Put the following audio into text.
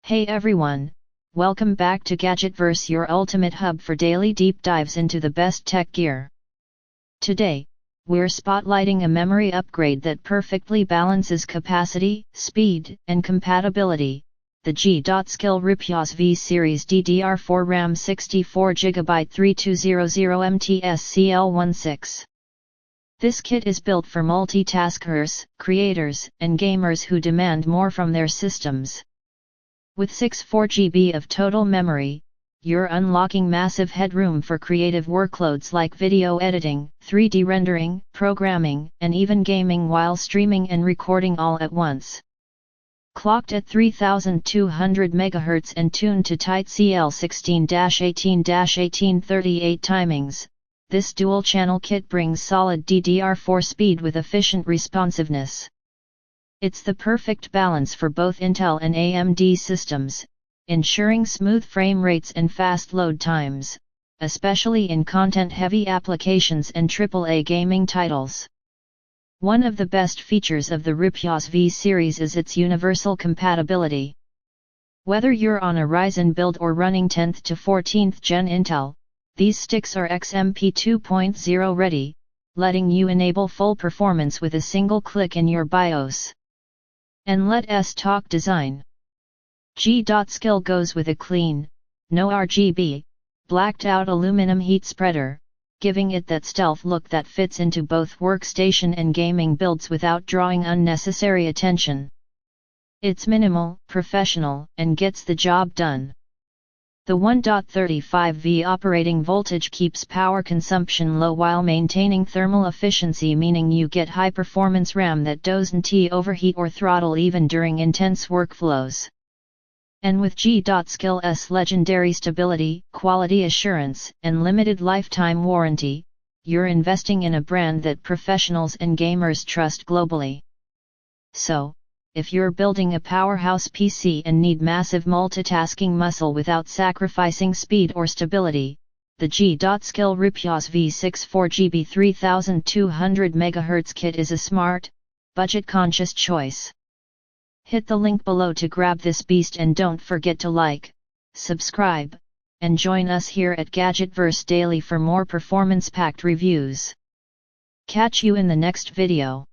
Hey everyone, welcome back to Gadgetverse, your ultimate hub for daily deep dives into the best tech gear. Today, we're spotlighting a memory upgrade that perfectly balances capacity, speed, and compatibility, the G.SKILL Ripjaws V Series DDR4 RAM 64GB 3200MHz CL16. This kit is built for multitaskers, creators, and gamers who demand more from their systems. With 64GB of total memory, you're unlocking massive headroom for creative workloads like video editing, 3D rendering, programming, and even gaming while streaming and recording all at once. Clocked at 3200 MHz and tuned to tight CL16-18-1838 timings, this dual-channel kit brings solid DDR4 speed with efficient responsiveness. It's the perfect balance for both Intel and AMD systems, ensuring smooth frame rates and fast load times, especially in content-heavy applications and AAA gaming titles. One of the best features of the Ripjaws V Series is its universal compatibility. Whether you're on a Ryzen build or running 10th to 14th Gen Intel, these sticks are XMP 2.0 ready, letting you enable full performance with a single click in your BIOS. And let's talk design. G.SKILL goes with a clean, no RGB, blacked out aluminum heat spreader, giving it that stealth look that fits into both workstation and gaming builds without drawing unnecessary attention. It's minimal, professional, and gets the job done. The 1.35V operating voltage keeps power consumption low while maintaining thermal efficiency, meaning you get high-performance RAM that doesn't overheat or throttle even during intense workflows. And with G.SKILL's legendary stability, quality assurance, and limited lifetime warranty, you're investing in a brand that professionals and gamers trust globally. So, if you're building a powerhouse PC and need massive multitasking muscle without sacrificing speed or stability, the G.SKILL Ripjaws V 64GB 3200 MHz kit is a smart, budget-conscious choice. Hit the link below to grab this beast, and don't forget to like, subscribe, and join us here at Gadgetverse Daily for more performance-packed reviews. Catch you in the next video.